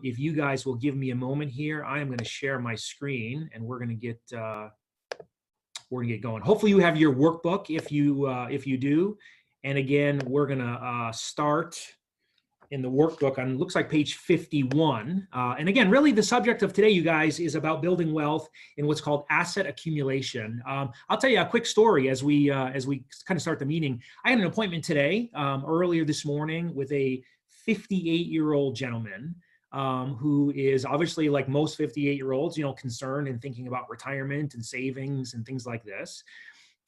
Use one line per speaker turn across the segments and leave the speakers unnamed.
If you guys will give me a moment here, I am going to share my screen and we're going to get going. Hopefully you have your workbook if you do. And again, we're going to start in the workbook on, looks like page 51. And again, really the subject of today, you guys, is about building wealth in what's called asset accumulation. I'll tell you a quick story as we kind of start the meeting. I had an appointment today, earlier this morning, with a 58-year-old gentleman who is obviously, like most 58-year-olds, concerned and thinking about retirement and savings and things like this.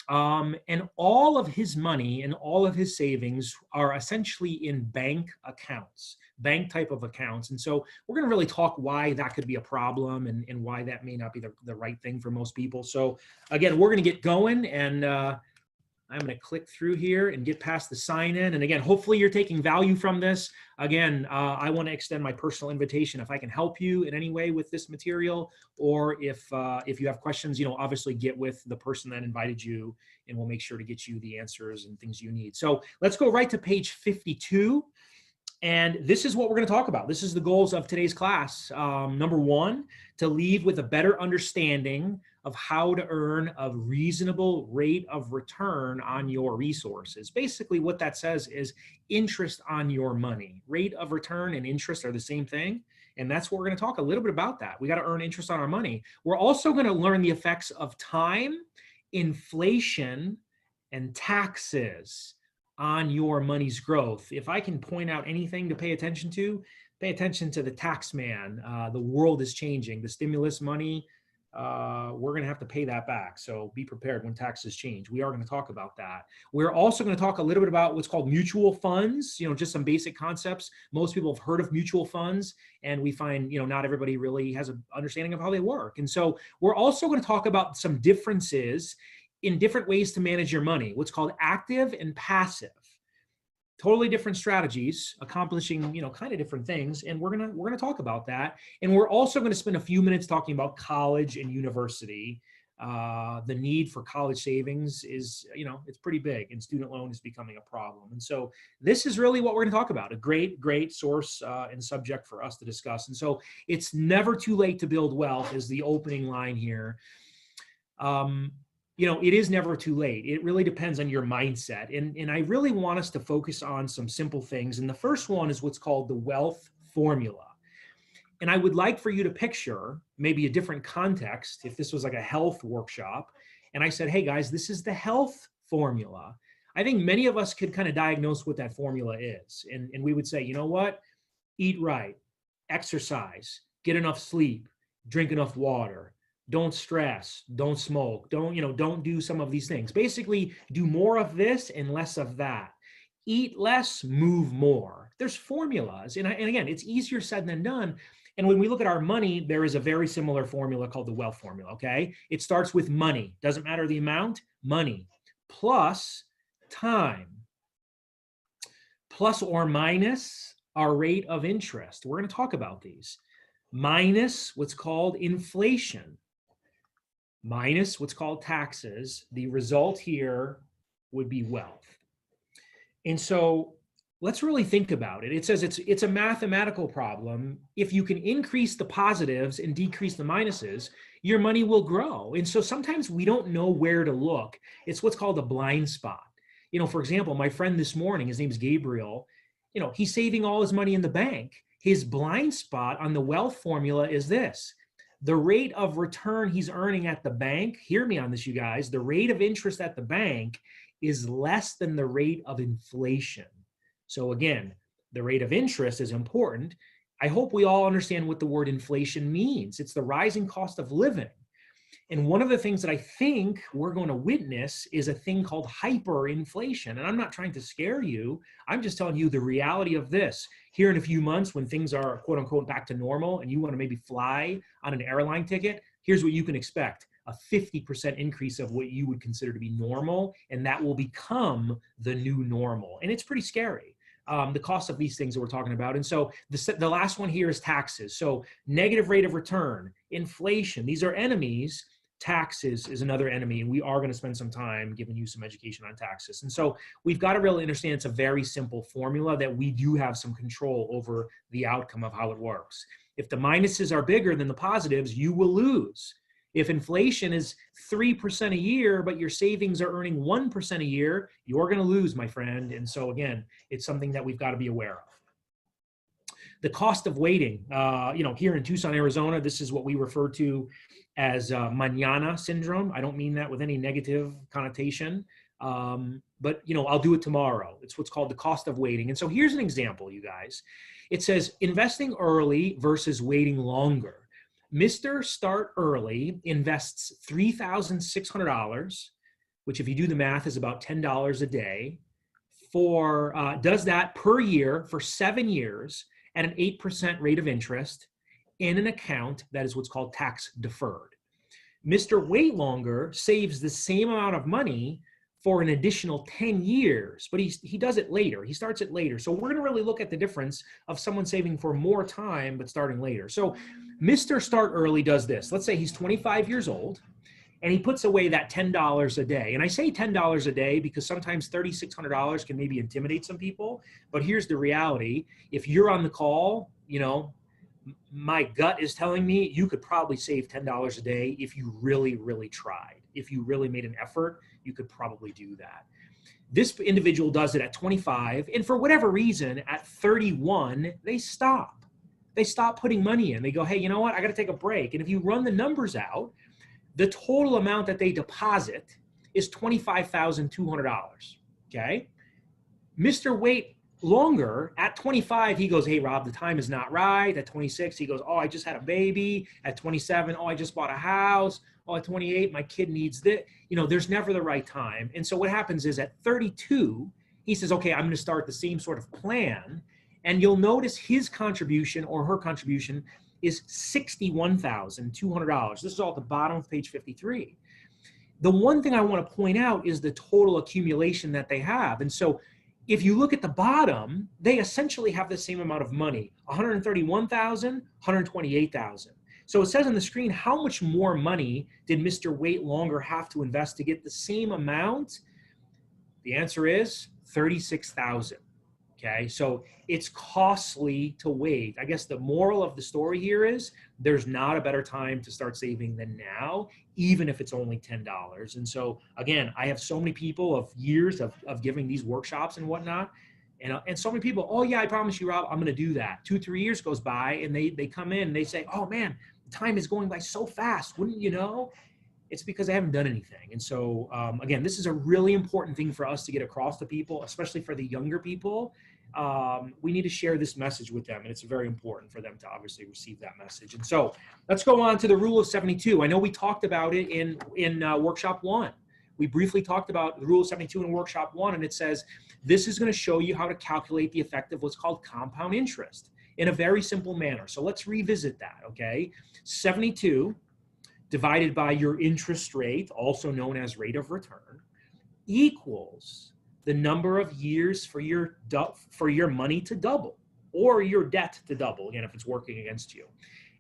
And all of his money and all of his savings are essentially in bank accounts, bank type of accounts. And so we're going to really talk why that could be a problem and why that may not be the right thing for most people. So again, we're going to get going, and I'm going to click through here and get past the sign in. And again, hopefully you're taking value from this. Again, I want to extend my personal invitation if I can help you in any way with this material, or if you have questions, obviously get with the person that invited you and we'll make sure to get you the answers and things you need. So let's go right to page 52. And this is what we're going to talk about. This is the goals of today's class. Number one, to leave with a better understanding of how to earn a reasonable rate of return on your resources. Basically, what that says is interest on your money. Rate of return and interest are the same thing. And that's what we're going to talk a little bit about that. We got to earn interest on our money. We're also going to learn the effects of time, inflation, and taxes on your money's growth. If I can point out anything to pay attention to the tax man. The world is changing. The stimulus money, we're going to have to pay that back. So be prepared when taxes change. We are going to talk about that. We're also going to talk a little bit about what's called mutual funds, just some basic concepts. Most people have heard of mutual funds, and we find, not everybody really has an understanding of how they work. And so we're also going to talk about some differences in different ways to manage your money, what's called active and passive. Totally different strategies, accomplishing, kind of different things. And we're gonna talk about that. And we're also going to spend a few minutes talking about college and university. The need for college savings is, it's pretty big, and student loan is becoming a problem. And so this is really what we're going to talk about, a great source and subject for us to discuss. And so it's never too late to build wealth is the opening line here. It is never too late. It really depends on your mindset. And I really want us to focus on some simple things. And the first one is what's called the wealth formula. And I would like for you to picture maybe a different context if this was like a health workshop. And I said, hey guys, this is the health formula. I think many of us could kind of diagnose what that formula is. And we would say, you know what? Eat right, exercise, get enough sleep, drink enough water. Don't stress, don't smoke, don't do some of these things. Basically, do more of this and less of that. Eat less, move more. There's formulas. And again, it's easier said than done. And when we look at our money, there is a very similar formula called the wealth formula, okay? It starts with money. Doesn't matter the amount, money, plus time, plus or minus our rate of interest. We're going to talk about these. Minus what's called inflation, minus what's called taxes. The result here would be wealth. And so let's really think about it. It says it's a mathematical problem. If you can increase the positives and decrease the minuses, your money will grow. And so sometimes we don't know where to look. It's what's called a blind spot. For example, my friend this morning, his name's Gabriel, he's saving all his money in the bank. His blind spot on the wealth formula is this. The rate of return he's earning at the bank, hear me on this, you guys, the rate of interest at the bank is less than the rate of inflation. So again, the rate of interest is important. I hope we all understand what the word inflation means. It's the rising cost of living. And one of the things that I think we're going to witness is a thing called hyperinflation. And I'm not trying to scare you. I'm just telling you the reality of this. Here in a few months, when things are quote unquote back to normal and you want to maybe fly on an airline ticket, here's what you can expect. A 50% increase of what you would consider to be normal. And that will become the new normal. And it's pretty scary. The cost of these things that we're talking about. And so the last one here is taxes. So negative rate of return, inflation, these are enemies. taxes is another enemy, and we are going to spend some time giving you some education on taxes. And so we've got to really understand it's a very simple formula that we do have some control over the outcome of how it works. If the minuses are bigger than the positives, you will lose. If inflation is 3% a year, but your savings are earning 1% a year, you're going to lose, my friend. And so again, it's something that we've got to be aware of. The cost of waiting, here in Tucson, Arizona, this is what we refer to as mañana syndrome. I don't mean that with any negative connotation, but I'll do it tomorrow. It's what's called the cost of waiting. And so here's an example, you guys. It says investing early versus waiting longer. Mr. Start Early invests $3,600, which if you do the math is about $10 a day, does that per year for 7 years at an 8% rate of interest in an account that is what's called tax deferred. Mr. Wait Longer saves the same amount of money for an additional 10 years, but he does it later. He starts it later. So we're going to really look at the difference of someone saving for more time but starting later. So Mr. Start Early does this. Let's say he's 25 years old and he puts away that $10 a day. And I say $10 a day because sometimes $3,600 can maybe intimidate some people. But here's the reality. If you're on the call, my gut is telling me you could probably save $10 a day if you really, really tried. If you really made an effort, you could probably do that. This individual does it at 25, and for whatever reason, at 31, they stop. They stop putting money in. They go, hey, you know what? I got to take a break. And if you run the numbers out, the total amount that they deposit is $25,200, okay? Mr. Wait Longer, at 25, he goes, hey, Rob, the time is not right. At 26, he goes, oh, I just had a baby. At 27, oh, I just bought a house. Oh, at 28, my kid needs this. There's never the right time. And so what happens is at 32, he says, okay, I'm going to start the same sort of plan. And you'll notice his contribution or her contribution is $61,200. This is all at the bottom of page 53. The one thing I want to point out is the total accumulation that they have. And so if you look at the bottom, they essentially have the same amount of money, $131,000, $128,000. So it says on the screen, how much more money did Mr. Wait Longer have to invest to get the same amount? The answer is $36,000. Okay, so it's costly to wait. I guess the moral of the story here is there's not a better time to start saving than now, even if it's only $10. And so again, I have so many people of years of giving these workshops and whatnot. And so many people, oh yeah, I promise you, Rob, I'm going to do that. 2-3 years goes by and they come in and they say, oh man, time is going by so fast. Wouldn't you know? It's because I haven't done anything. And so again, this is a really important thing for us to get across to people, especially for the younger people. We need to share this message with them, and it's very important for them to obviously receive that message. And so let's go on to the rule of 72. I know we talked about it in workshop 1. We briefly talked about the rule of 72 in workshop 1, and it says this is going to show you how to calculate the effect of what's called compound interest in a very simple manner. So let's revisit that, okay? 72 divided by your interest rate, also known as rate of return, equals the number of years for your money to double or your debt to double, again, if it's working against you.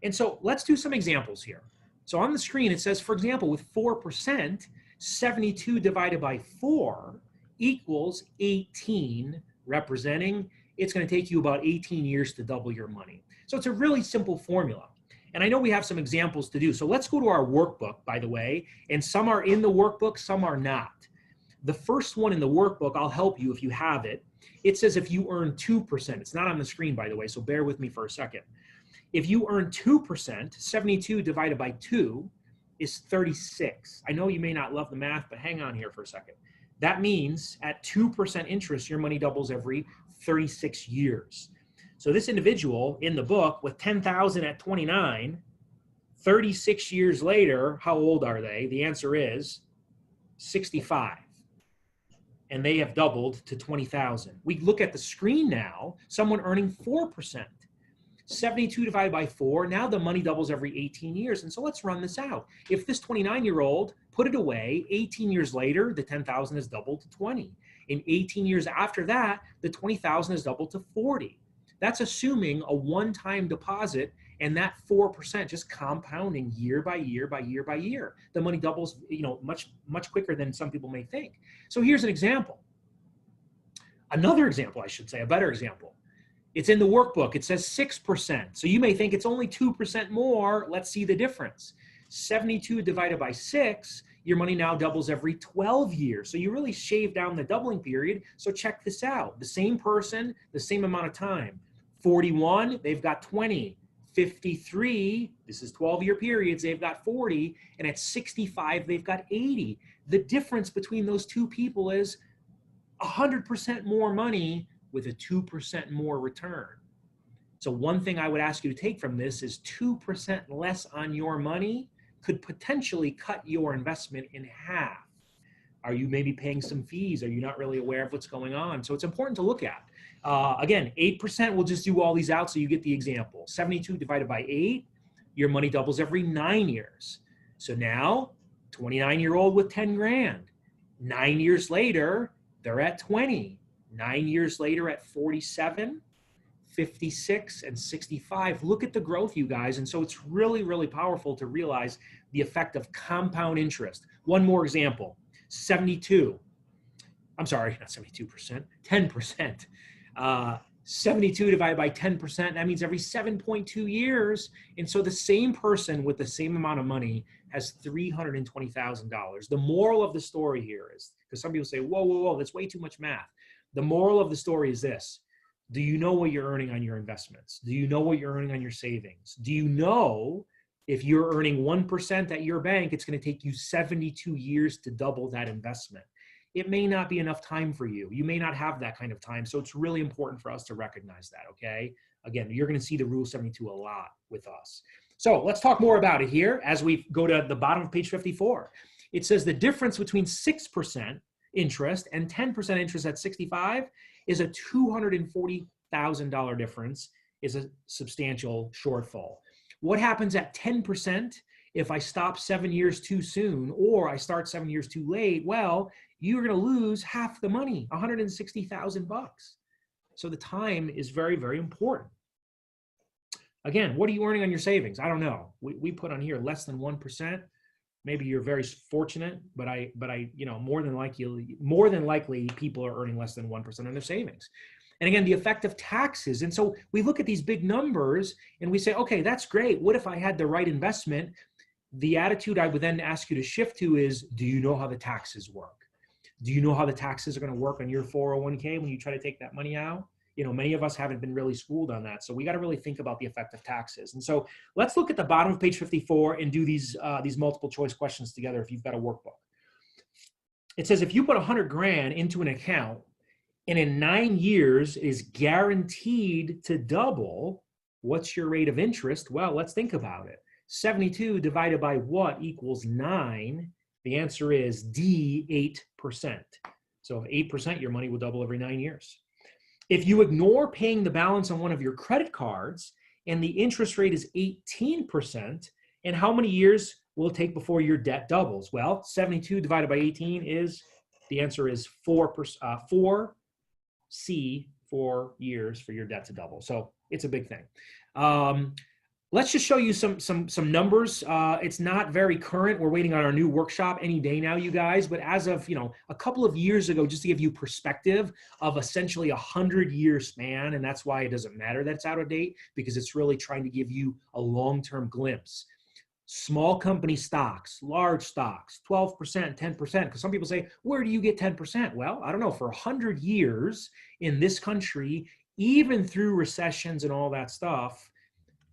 And so let's do some examples here. So on the screen, it says, for example, with 4%, 72 divided by 4 equals 18, representing it's going to take you about 18 years to double your money. So it's a really simple formula. And I know we have some examples to do. So let's go to our workbook, by the way. And some are in the workbook, some are not. The first one in the workbook, I'll help you if you have it. It says if you earn 2%, it's not on the screen, by the way, so bear with me for a second. If you earn 2%, 72 divided by 2 is 36. I know you may not love the math, but hang on here for a second. That means at 2% interest, your money doubles every 36 years. So this individual in the book with 10,000 at 29, 36 years later, how old are they? The answer is 65. And they have doubled to 20,000. We look at the screen now, someone earning 4%. 72 divided by 4, now the money doubles every 18 years. And so let's run this out. If this 29-year-old put it away, 18 years later, the 10,000 has doubled to 20. In 18 years after that, the 20,000 has doubled to 40. That's assuming a one-time deposit and that 4% just compounding year by year by year by year. The money doubles, much quicker than some people may think. So here's an example. Another example, I should say, a better example. It's in the workbook. It says 6%. So you may think it's only 2% more. Let's see the difference. 72 divided by 6, your money now doubles every 12 years. So you really shave down the doubling period. So check this out. The same person, the same amount of time. 41, they've got 20. 53, this is 12-year periods, they've got 40. And at 65, they've got 80. The difference between those two people is 100% more money with a 2% more return. So one thing I would ask you to take from this is 2% less on your money could potentially cut your investment in half. Are you maybe paying some fees? Are you not really aware of what's going on? So it's important to look at. Again, 8%, we'll just do all these out so you get the example. 72 divided by 8, your money doubles every 9 years. So now, 29-year-old with 10 grand. 9 years later, they're at 20. 9 years later at 47, 56, and 65. Look at the growth, you guys. And so it's really, really powerful to realize the effect of compound interest. One more example, 72. I'm sorry, not 72%, 10%. 72 divided by 10%, that means every 7.2 years. And so the same person with the same amount of money has $320,000. The moral of the story here is, because some people say, whoa, that's way too much math. The moral of the story is this. Do you know what you're earning on your investments? Do you know what you're earning on your savings? Do you know if you're earning 1% at your bank, it's going to take you 72 years to double that investment? It may not be enough time for you. You may not have that kind of time. So it's really important for us to recognize that, okay? Again, you're going to see the Rule 72 a lot with us. So let's talk more about it here as we go to the bottom of page 54. It says the difference between 6% interest and 10% interest at 65 is a $240,000 difference, is a substantial shortfall. What happens at 10% if I stop 7 years too soon or I start 7 years too late? Well, you're going to lose half the money, $160,000. So the time is very, very important. Again, what are you earning on your savings? I don't know. We put on here less than 1%. Maybe you're very fortunate, but more than likely people are earning less than 1% on their savings. And again, the effect of taxes. And so we look at these big numbers and we say, okay, that's great. What if I had the right investment? The attitude I would then ask you to shift to is, do you know how the taxes work? Do you know how the taxes are going to work on your 401k when you try to take that money out? Many of us haven't been really schooled on that. So we got to really think about the effect of taxes. And so let's look at the bottom of page 54 and do these multiple choice questions together if you've got a workbook. It says, if you put 100 grand into an account and in 9 years is guaranteed to double, what's your rate of interest? Well, let's think about it. 72 divided by what equals 9? The answer is D, 8%. So if 8%, your money will double every 9 years. If you ignore paying the balance on one of your credit cards and the interest rate is 18%, and how many years will it take before your debt doubles? Well, 72 divided by 18 is, the answer is 4 years for your debt to double. So it's a big thing. Let's just show you some numbers. It's not very current. We're waiting on our new workshop any day now, you guys. But as of a couple of years ago, just to give you perspective of essentially 100-year span, and that's why it doesn't matter that it's out of date, because it's really trying to give you a long-term glimpse. Small company stocks, large stocks, 12%, 10%. Because some people say, where do you get 10%? Well, I don't know. For 100 years in this country, even through recessions and all that stuff,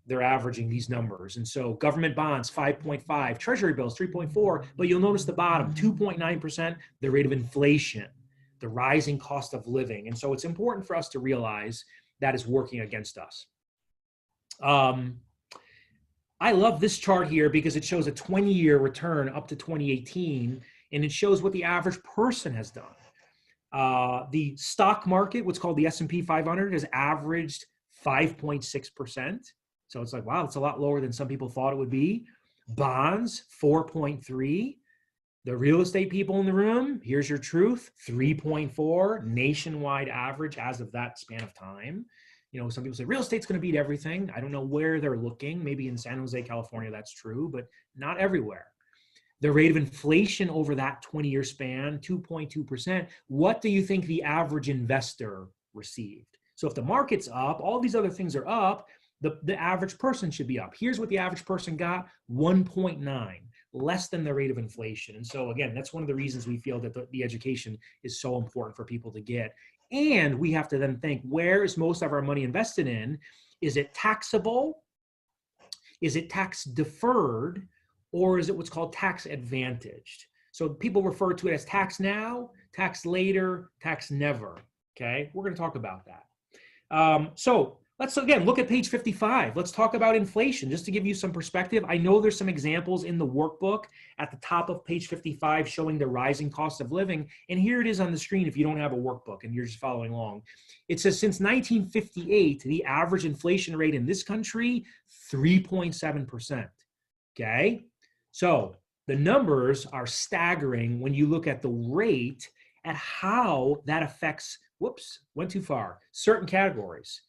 they're averaging these numbers. And so government bonds, 5.5, treasury bills, 3.4, but you'll notice the bottom, 2.9%, the rate of inflation, the rising cost of living. And so it's important for us to realize that is working against us. I love this chart here because it shows a 20-year return up to 2018, and it shows what the average person has done. The stock market, what's called the S&P 500, has averaged 5.6%. So it's like, wow, it's a lot lower than some people thought it would be. Bonds, 4.3. The real estate people in the room, here's your truth, 3.4, nationwide average as of that span of time. some people say real estate's going to beat everything. I don't know where they're looking. Maybe in San Jose, California, that's true, but not everywhere. The rate of inflation over that 20-year span, 2.2%. What do you think the average investor received? So if the market's up, all these other things are up, the average person should be up. Here's what the average person got, 1.9, less than the rate of inflation. And so again, that's one of the reasons we feel that the education is so important for people to get. And we have to then think, where is most of our money invested in? Is it taxable? Is it tax deferred? Or is it what's called tax advantaged? So people refer to it as tax now, tax later, tax never. Okay, we're going to talk about that. So let's again look at page 55. Let's talk about inflation just to give you some perspective. I know there's some examples in the workbook at the top of page 55 showing the rising cost of living. And here it is on the screen if you don't have a workbook and you're just following along. It says since 1958, the average inflation rate in this country, 3.7%. Okay. So the numbers are staggering when you look at the rate at how that affects, went too far, certain categories.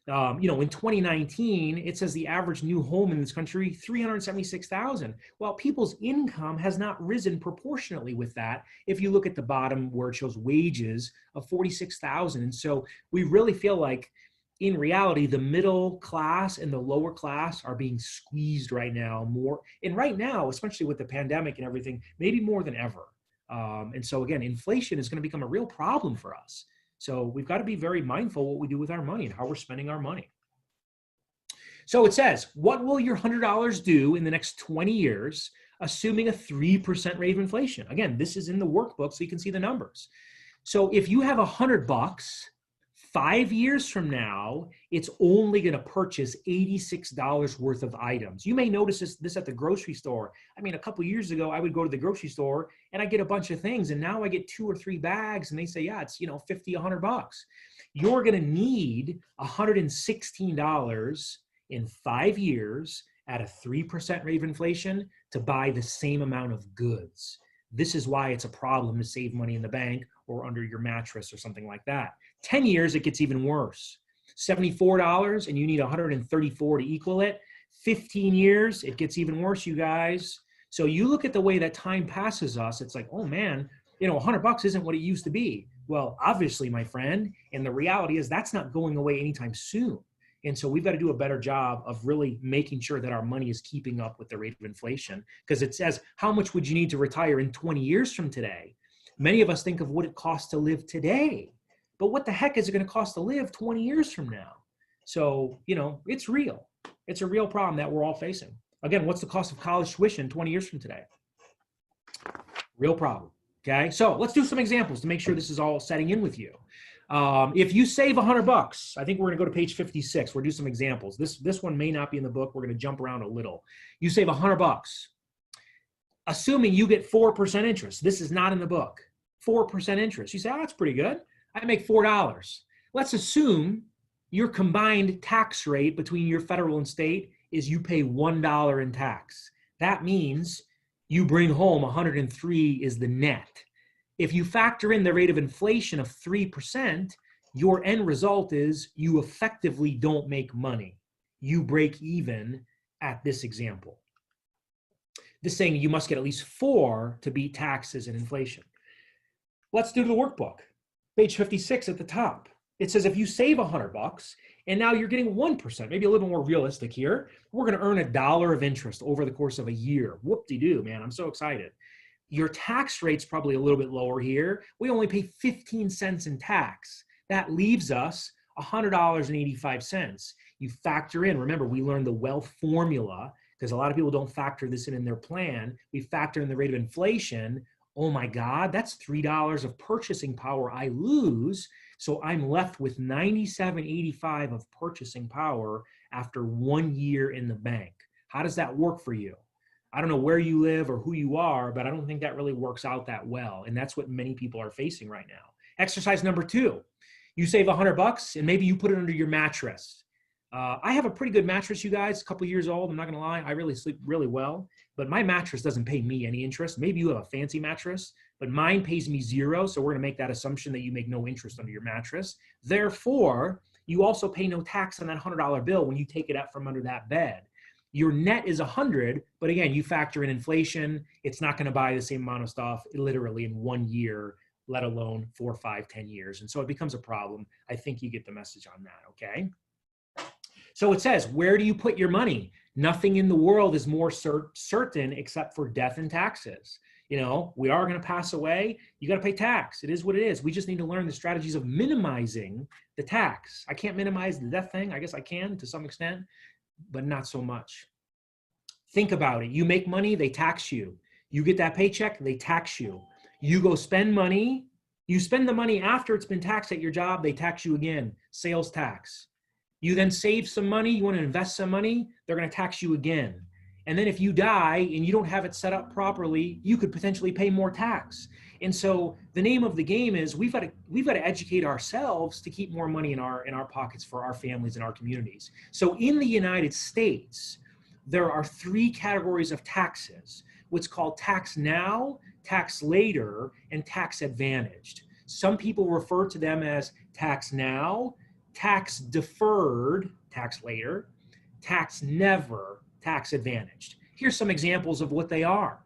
In 2019, it says the average new home in this country, $376,000. Well, people's income has not risen proportionately with that. If you look at the bottom where it shows wages of $46,000. And so we really feel like in reality, the middle class and the lower class are being squeezed right now more. And right now, especially with the pandemic and everything, maybe more than ever. And so again, inflation is going to become a real problem for us. So we've got to be very mindful what we do with our money and how we're spending our money. So it says, what will your $100 do in the next 20 years, assuming a 3% rate of inflation? Again, this is in the workbook, so you can see the numbers. So if you have $100, 5 years from now, it's only going to purchase $86 worth of items. You may notice this at the grocery store. I mean, a couple of years ago, I would go to the grocery store and I get a bunch of things. And now I get 2 or 3 bags and they say, yeah, it's, $50, $100. You're going to need $116 in 5 years at a 3% rate of inflation to buy the same amount of goods. This is why it's a problem to save money in the bank or under your mattress or something like that. 10 years, it gets even worse. $74 and you need $134 to equal it. 15 years, it gets even worse, you guys. So you look at the way that time passes us, it's like, oh man, $100 isn't what it used to be. Well, obviously, my friend, and the reality is that's not going away anytime soon. And so we've got to do a better job of really making sure that our money is keeping up with the rate of inflation, because it says, how much would you need to retire in 20 years from today? Many of us think of what it costs to live today, but what the heck is it going to cost to live 20 years from now? So, it's real. It's a real problem that we're all facing. Again, what's the cost of college tuition 20 years from today? Real problem. Okay. So let's do some examples to make sure this is all setting in with you. If you save $100, I think we're going to go to page 56. We'll do some examples. This one may not be in the book. We're going to jump around a little. You save $100, assuming you get 4% interest. This is not in the book. 4% interest. You say, oh, that's pretty good. I make $4. Let's assume your combined tax rate between your federal and state is you pay $1 in tax. That means you bring home 103 is the net. If you factor in the rate of inflation of 3%, your end result is you effectively don't make money. You break even at this example. This is saying you must get at least 4 to beat taxes and inflation. Let's do the workbook. Page 56 at the top. It says if you save $100 and now you're getting 1%, maybe a little more realistic here, we're going to earn $1 of interest over the course of a year. Whoop-de-doo, man, I'm so excited. Your tax rate's probably a little bit lower here. We only pay 15 cents in tax. That leaves us $100.85. You factor in, remember, we learned the wealth formula because a lot of people don't factor this in their plan. We factor in the rate of inflation. Oh my God, that's $3 of purchasing power I lose. So I'm left with $97.85 of purchasing power after 1 year in the bank. How does that work for you? I don't know where you live or who you are, but I don't think that really works out that well. And that's what many people are facing right now. Exercise number 2, you save $100 and maybe you put it under your mattress. I have a pretty good mattress, you guys, a couple years old. I'm not going to lie. I really sleep really well, but my mattress doesn't pay me any interest. Maybe you have a fancy mattress, but mine pays me 0. So we're going to make that assumption that you make no interest under your mattress. Therefore, You also pay no tax on that $100 bill when you take it out from under that bed. Your net is 100, but again, you factor in inflation. It's not going to buy the same amount of stuff literally in 1 year, let alone 4, 5, 10 years. And so it becomes a problem. I think you get the message on that, okay? So it says, where do you put your money? Nothing in the world is more certain except for death and taxes. You know, we are going to pass away. You got to pay tax. It is what it is. We just need to learn the strategies of minimizing the tax. I can't minimize the death thing. I guess I can to some extent, but not so much. Think about it. You make money, they tax you. You get that paycheck, they tax you. You go spend money. You spend the money after it's been taxed at your job, they tax you again. Sales tax. You then save some money, you want to invest some money, they're going to tax you again. And then if you die and you don't have it set up properly, you could potentially pay more tax. And so the name of the game is we've got to educate ourselves to keep more money in our pockets for our families and our communities. So in the United States, there are 3 categories of taxes, what's called tax now, tax later, and tax advantaged. Some people refer to them as tax now, tax deferred, tax later, tax never, tax advantaged. Here's some examples of what they are.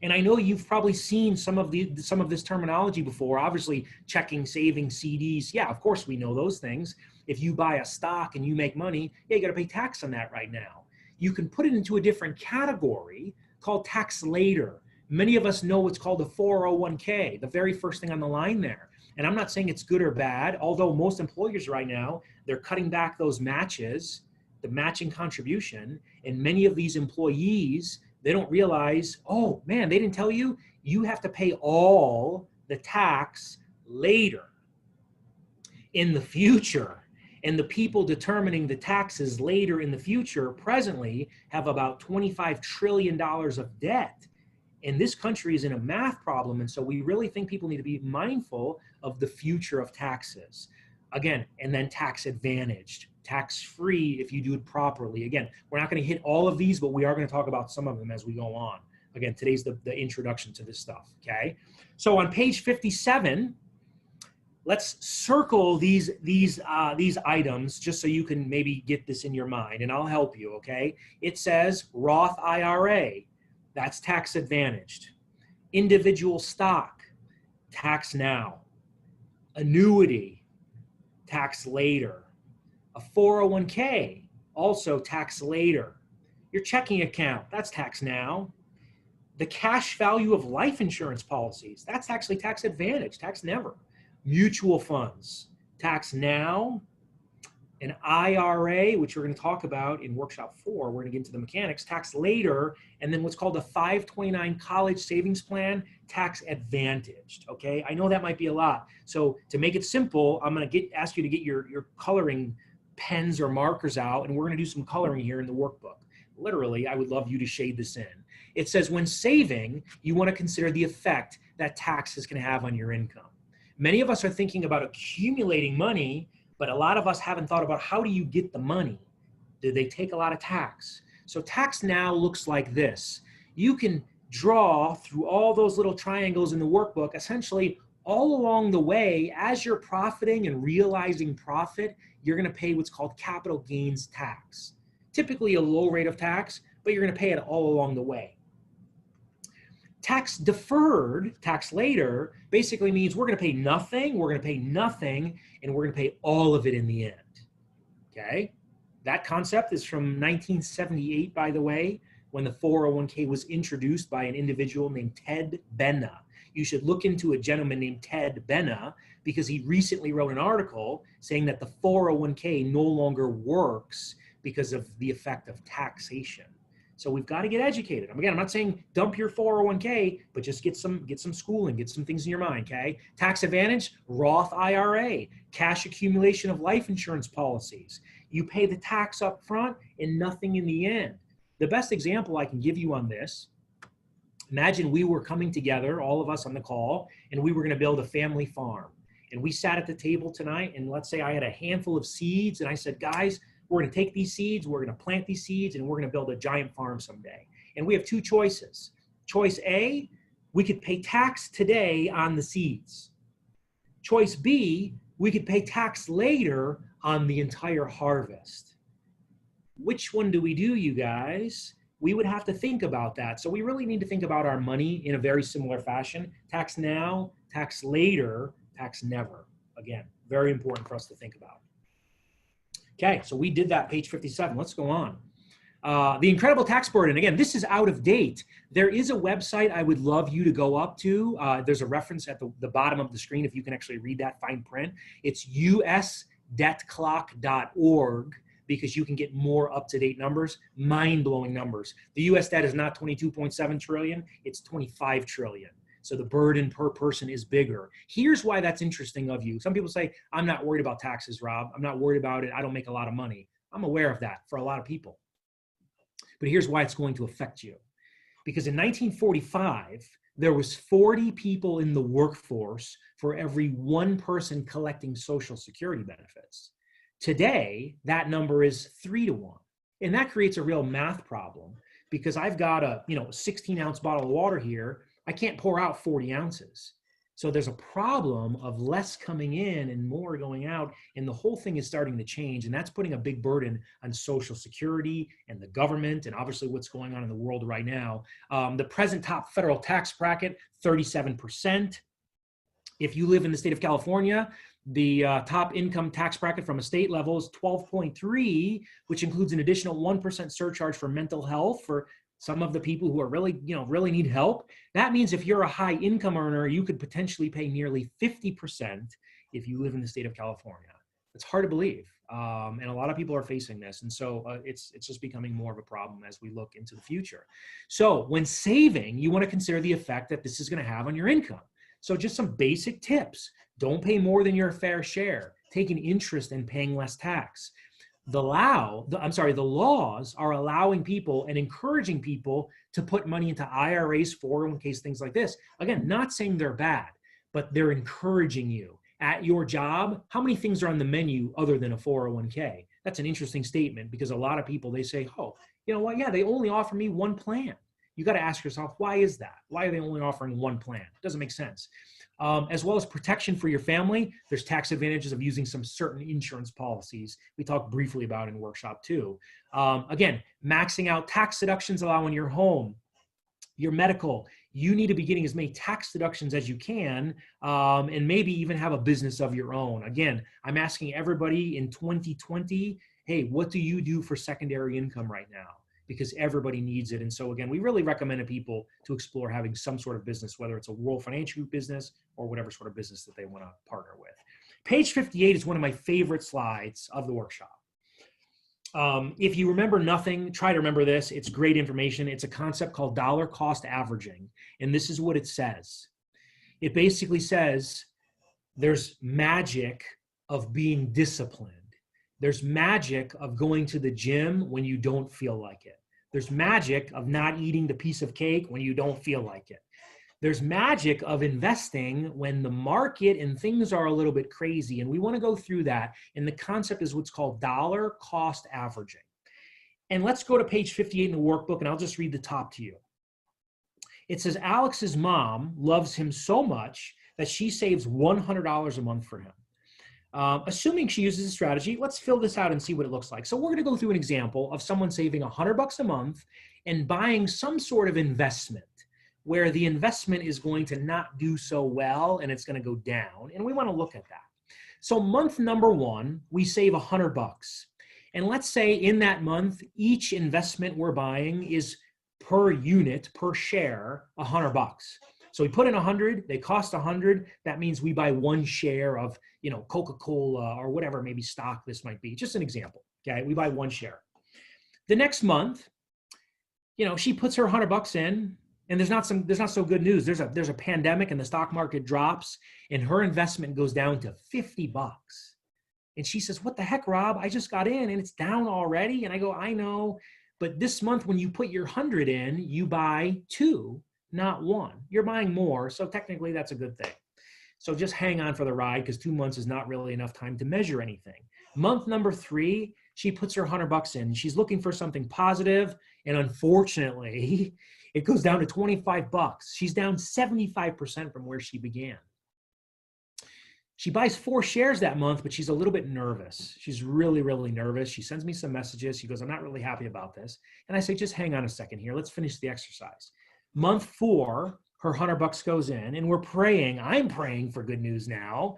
And I know you've probably seen some of this terminology before. Obviously, checking, saving, CDs. Yeah, of course we know those things. If you buy a stock and you make money, yeah, you got to pay tax on that right now. You can put it into a different category called tax later. Many of us know what's called a 401k, the very first thing on the line there. And I'm not saying it's good or bad, although most employers right now, they're cutting back those matches, the matching contribution, and many of these employees, they don't realize, oh man, they didn't tell you, you have to pay all the tax later in the future. And the people determining the taxes later in the future presently have about $25 trillion of debt. And this country is in a math problem. And so we really think people need to be mindful of the future of taxes. Again, and then tax advantaged, tax free if you do it properly. Again, we're not going to hit all of these, but we are going to talk about some of them as we go on. Again, today's the introduction to this stuff, okay? So on page 57, let's circle these items just so you can maybe get this in your mind, and I'll help you, okay? It says Roth IRA, that's tax advantaged. Individual stock, tax now. Annuity, tax later. A 401k, also tax later. Your checking account, that's tax now. The cash value of life insurance policies, that's actually tax advantage, tax never. Mutual funds, tax now. An IRA, which we're going to talk about in workshop 4, we're going to get into the mechanics, tax later. And then what's called a 529 college savings plan, tax advantaged, okay? I know that might be a lot. So to make it simple, I'm going to ask you to get your coloring pens or markers out, and we're going to do some coloring here in the workbook. Literally, I would love you to shade this in. It says when saving, you want to consider the effect that tax is going to have on your income. Many of us are thinking about accumulating money, but a lot of us haven't thought about how do you get the money? Do they take a lot of tax? So tax now looks like this. You can draw through all those little triangles in the workbook, essentially all along the way, as you're profiting and realizing profit, you're going to pay what's called capital gains tax. Typically a low rate of tax, but you're going to pay it all along the way. Tax deferred, tax later, basically means we're going to pay nothing, and we're going to pay all of it in the end, okay? That concept is from 1978, by the way, when the 401k was introduced by an individual named Ted Benna. You should look into a gentleman named Ted Benna because he recently wrote an article saying that the 401k no longer works because of the effect of taxation. So we've got to get educated. Again, I'm not saying dump your 401k, but just get some schooling, get some things in your mind, okay? Tax advantage, Roth IRA, cash accumulation of life insurance policies. You pay the tax up front and nothing in the end. The best example I can give you on this, imagine we were coming together, all of us on the call, and we were going to build a family farm. And we sat at the table tonight, and let's say I had a handful of seeds, and I said, guys, we're going to take these seeds, we're going to plant these seeds, and we're going to build a giant farm someday. And we have 2 choices. Choice A, we could pay tax today on the seeds. Choice B, we could pay tax later on the entire harvest. Which one do we do, you guys? We would have to think about that. So we really need to think about our money in a very similar fashion. Tax now, tax later, tax never. Again, very important for us to think about. Okay, so we did that, page 57. Let's go on. The incredible tax burden. Again, this is out of date. There is a website I would love you to go up to. There's a reference at the bottom of the screen if you can actually read that fine print. It's usdebtclock.org, because you can get more up-to-date numbers, mind-blowing numbers. The US debt is not 22.7 trillion, it's 25 trillion. So the burden per person is bigger. Here's why that's interesting of you. Some people say, I'm not worried about taxes, Rob. I'm not worried about it. I don't make a lot of money. I'm aware of that for a lot of people. But here's why it's going to affect you. Because in 1945, there was 40 people in the workforce for every one person collecting Social Security benefits. Today, that number is 3 to 1. And that creates a real math problem, because I've got a 16-ounce bottle of water here. I can't pour out 40 ounces. So there's a problem of less coming in and more going out, and the whole thing is starting to change, and that's putting a big burden on Social Security and the government, and obviously what's going on in the world right now. The present top federal tax bracket, 37%. If you live in the state of California, the top income tax bracket from a state level is 12.3, which includes an additional 1% surcharge for mental health for some of the people who are really, really need help. That means if you're a high income earner, you could potentially pay nearly 50% if you live in the state of California. It's hard to believe. And a lot of people are facing this. And so it's just becoming more of a problem as we look into the future. So when saving, you want to consider the effect that this is going to have on your income. So just some basic tips. Don't pay more than your fair share. Take an interest in paying less tax. The laws are allowing people and encouraging people to put money into IRAs, 401ks, things like this. Again, not saying they're bad, but they're encouraging you. At your job, how many things are on the menu other than a 401k? That's an interesting statement, because a lot of people, they say, oh, you know what? Yeah, they only offer me one plan. You got to ask yourself, why is that? Why are they only offering one plan? It doesn't make sense. As well as protection for your family, there's tax advantages of using some certain insurance policies we talked briefly about in workshop 2. Again, maxing out tax deductions allowing your home, your medical. You need to be getting as many tax deductions as you can, and maybe even have a business of your own. Again, I'm asking everybody in 2020, hey, what do you do for secondary income right now? Because everybody needs it. And so again, we really recommend to people to explore having some sort of business, whether it's a World Financial Group business or whatever sort of business that they want to partner with. Page 58 is one of my favorite slides of the workshop. If you remember nothing, try to remember this. It's great information. It's a concept called dollar cost averaging. And this is what it says. It basically says there's magic of being disciplined. There's magic of going to the gym when you don't feel like it. There's magic of not eating the piece of cake when you don't feel like it. There's magic of investing when the market and things are a little bit crazy. And we want to go through that. And the concept is what's called dollar cost averaging. And let's go to page 58 in the workbook, and I'll just read the top to you. It says Alex's mom loves him so much that she saves $100 a month for him. Assuming she uses a strategy, let's fill this out and see what it looks like. So we're going to go through an example of someone saving $100 a month and buying some sort of investment where the investment is going to not do so well and it's going to go down. And we want to look at that. So month number 1, we save $100. And let's say in that month, each investment we're buying is per unit, per share, $100. So we put in 100, they cost 100. That means we buy 1 share of, Coca-Cola or whatever, maybe stock this might be. Just an example, okay? We buy 1 share. The next month, she puts her $100 in, and there's not so good news. There's a pandemic and the stock market drops, and her investment goes down to $50. And she says, "What the heck, Rob? I just got in and it's down already." And I go, "I know, but this month when you put your 100 in, you buy 2. Not 1. You're buying more, so technically that's a good thing. So just hang on for the ride, because 2 months is not really enough time to measure anything. Month number 3, she puts her $100 in. She's looking for something positive, and unfortunately, it goes down to $25. She's down 75% from where she began. She buys 4 shares that month, but she's a little bit nervous. She's really, really nervous. She sends me some messages. She goes, I'm not really happy about this. And I say, just hang on a second here. Let's finish the exercise. Month 4, her $100 goes in, and we're praying. I'm praying for good news now.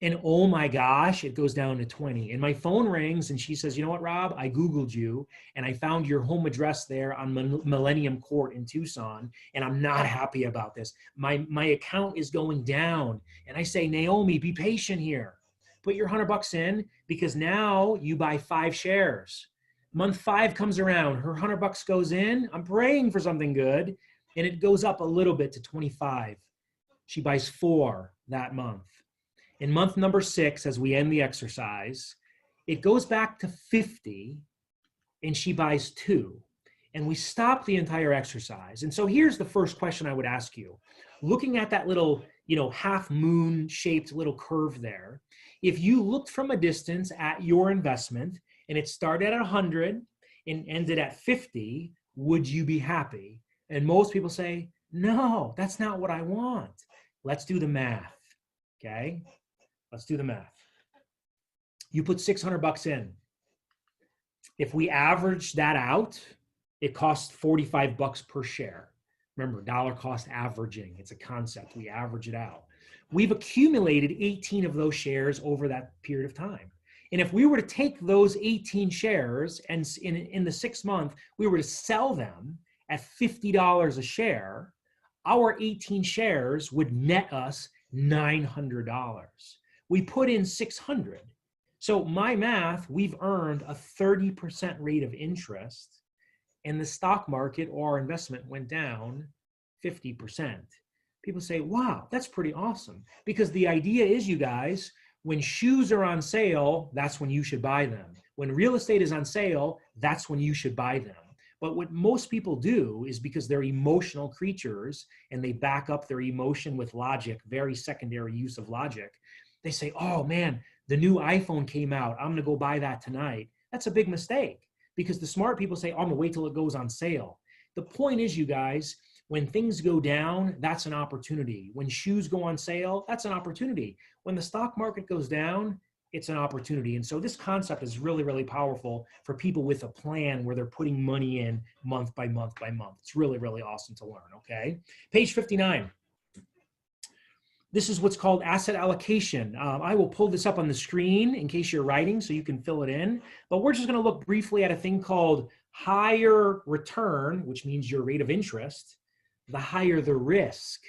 And oh my gosh, it goes down to 20. And my phone rings and she says, you know what, Rob, I Googled you and I found your home address there on Millennium Court in Tucson. And I'm not happy about this. My account is going down. And I say, Naomi, be patient here. Put your $100 in because now you buy 5 shares. Month 5 comes around, her $100 goes in. I'm praying for something good. And it goes up a little bit to 25. She buys 4 that month. In month number 6, as we end the exercise, it goes back to 50 and she buys 2. And we stop the entire exercise. And so here's the first question I would ask you. Looking at that little, half moon shaped little curve there, if you looked from a distance at your investment and it started at 100 and ended at 50, would you be happy? And most people say, no, that's not what I want. Let's do the math, okay? Let's do the math. You put $600 in. If we average that out, it costs $45 per share. Remember, dollar cost averaging. It's a concept. We average it out. We've accumulated 18 of those shares over that period of time. And if we were to take those 18 shares and in the 6th month, we were to sell them at $50 a share, our 18 shares would net us $900. We put in 600. So my math, we've earned a 30% rate of interest, and the stock market or our investment went down 50%. People say, wow, that's pretty awesome. Because the idea is, you guys, when shoes are on sale, that's when you should buy them. When real estate is on sale, that's when you should buy them. But what most people do is, because they're emotional creatures and they back up their emotion with logic, very secondary use of logic, they say, oh man, the new iPhone came out. I'm gonna go buy that tonight. That's a big mistake, because the smart people say, oh, I'm gonna wait till it goes on sale. The point is, you guys, when things go down, that's an opportunity. When shoes go on sale, that's an opportunity. When the stock market goes down, it's an opportunity. And so this concept is really, really powerful for people with a plan where they're putting money in month by month by month. It's really, really awesome to learn, okay? Page 59. This is what's called asset allocation. I will pull this up on the screen in case you're writing so you can fill it in. But we're just going to look briefly at a thing called higher return, which means your rate of interest, the higher the risk.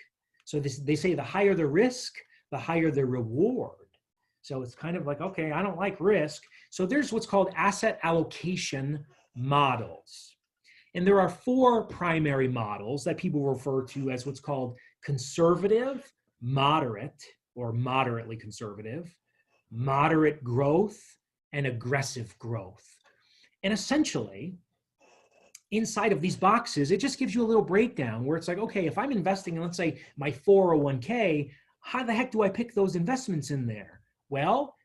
So they say the higher the risk, the higher the reward. So it's kind of like, okay, I don't like risk. So there's what's called asset allocation models. And there are 4 primary models that people refer to as what's called conservative, moderate or moderately conservative, moderate growth, and aggressive growth. And essentially, inside of these boxes, it just gives you a little breakdown where it's like, okay, if I'm investing in, let's say, my 401k, how the heck do I pick those investments in there? Well,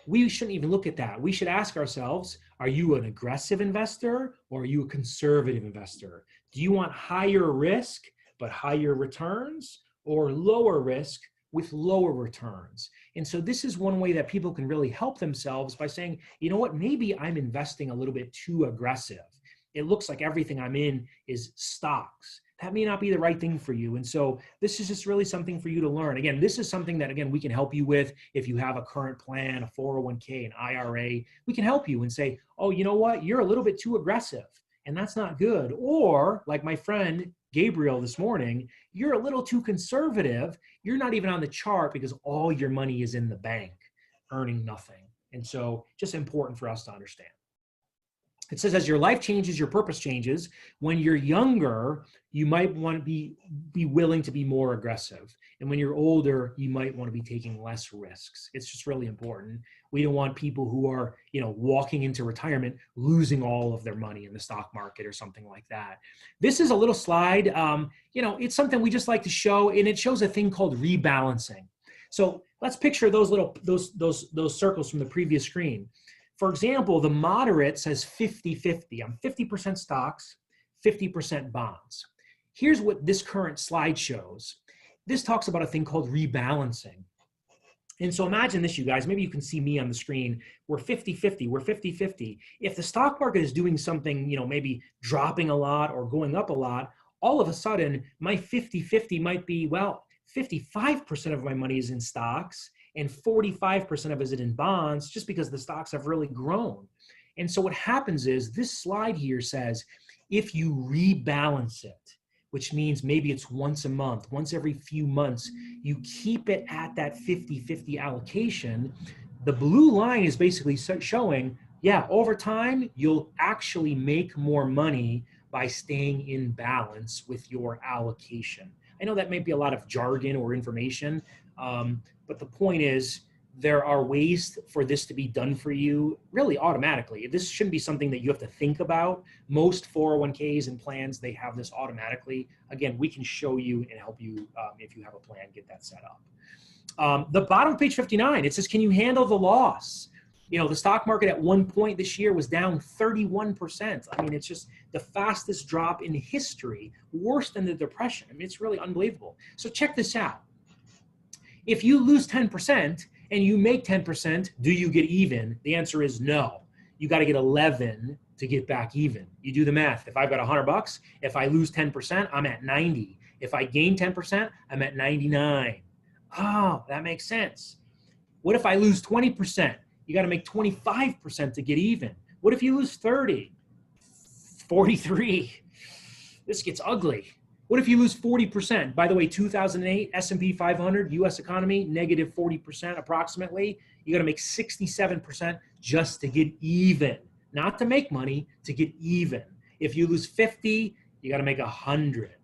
we shouldn't even look at that. We should ask ourselves, are you an aggressive investor or are you a conservative investor? Do you want higher risk but higher returns, or lower risk with lower returns? And so this is one way that people can really help themselves by saying, you know what, maybe I'm investing a little bit too aggressive. It looks like everything I'm in is stocks. That may not be the right thing for you. And so this is just really something for you to learn. Again, this is something that, again, we can help you with. If you have a current plan, a 401k, an IRA, we can help you and say, oh, you know what, you're a little bit too aggressive and that's not good. Or like my friend Gabriel this morning, you're a little too conservative. You're not even on the chart because all your money is in the bank earning nothing. And so just important for us to understand. It says, as your life changes, your purpose changes. When you're younger, you might want to be willing to be more aggressive. And when you're older, you might want to be taking less risks. It's just really important. We don't want people who are, walking into retirement, losing all of their money in the stock market or something like that. This is a little slide. It's something we just like to show, and it shows a thing called rebalancing. So let's picture those circles from the previous screen. For example, the moderate says 50-50. I'm 50% stocks, 50% bonds. Here's what this current slide shows. This talks about a thing called rebalancing. And so imagine this, you guys, maybe you can see me on the screen. We're 50-50, we're 50-50. If the stock market is doing something, maybe dropping a lot or going up a lot, all of a sudden my 50-50 might be, well, 55% of my money is in stocks and 45% of it is in bonds, just because the stocks have really grown. And so what happens is, this slide here says, if you rebalance it, which means maybe it's once a month, once every few months, you keep it at that 50-50 allocation, the blue line is basically showing, yeah, over time, you'll actually make more money by staying in balance with your allocation. I know that may be a lot of jargon or information, but the point is, there are ways for this to be done for you really automatically. This shouldn't be something that you have to think about. Most 401ks and plans, they have this automatically. Again, we can show you and help you if you have a plan, get that set up. The bottom of page 59, it says, can you handle the loss? The stock market at one point this year was down 31%. I mean, it's just the fastest drop in history, worse than the Depression. I mean, it's really unbelievable. So check this out. If you lose 10%, and you make 10%, do you get even? The answer is no. You got to get 11 to get back even. You do the math. If I've got $100, if I lose 10%, I'm at 90. If I gain 10%, I'm at 99. Oh, that makes sense. What if I lose 20%? You got to make 25% to get even. What if you lose 30? 43. This gets ugly. What if you lose 40%? By the way, 2008 S&P 500 U.S. economy, negative 40% approximately. You got to make 67% just to get even. Not to make money, to get even. If you lose 50, you got to make 100.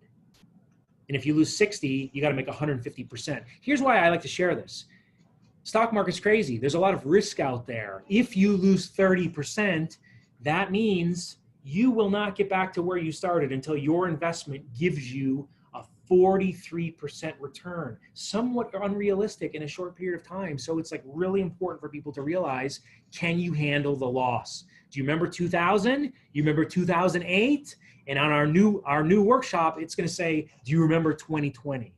And if you lose 60, you got to make 150%. Here's why I like to share this. Stock market's crazy. There's a lot of risk out there. If you lose 30%, that means you will not get back to where you started until your investment gives you a 43% return. Somewhat unrealistic in a short period of time. So it's like really important for people to realize, can you handle the loss? Do you remember 2000? You remember 2008? And on our new workshop, it's going to say, do you remember 2020?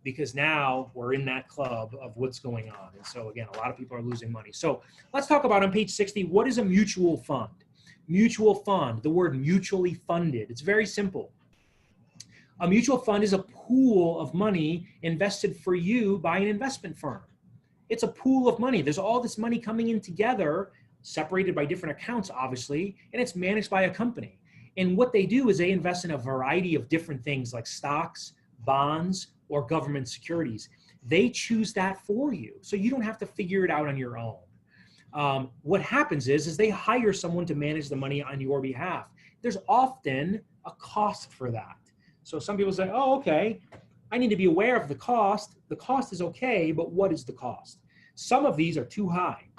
Because now we're in that club of what's going on. And so again, a lot of people are losing money. So let's talk about on page 60, what is a mutual fund? Mutual fund, the word mutually funded. It's very simple. A mutual fund is a pool of money invested for you by an investment firm. It's a pool of money. There's all this money coming in together, separated by different accounts, obviously, and it's managed by a company. And what they do is they invest in a variety of different things like stocks, bonds, or government securities. They choose that for you, so you don't have to figure it out on your own. What happens is they hire someone to manage the money on your behalf. There's often a cost for that. So some people say, oh, okay, I need to be aware of the cost. The cost is okay, but what is the cost? Some of these are too high,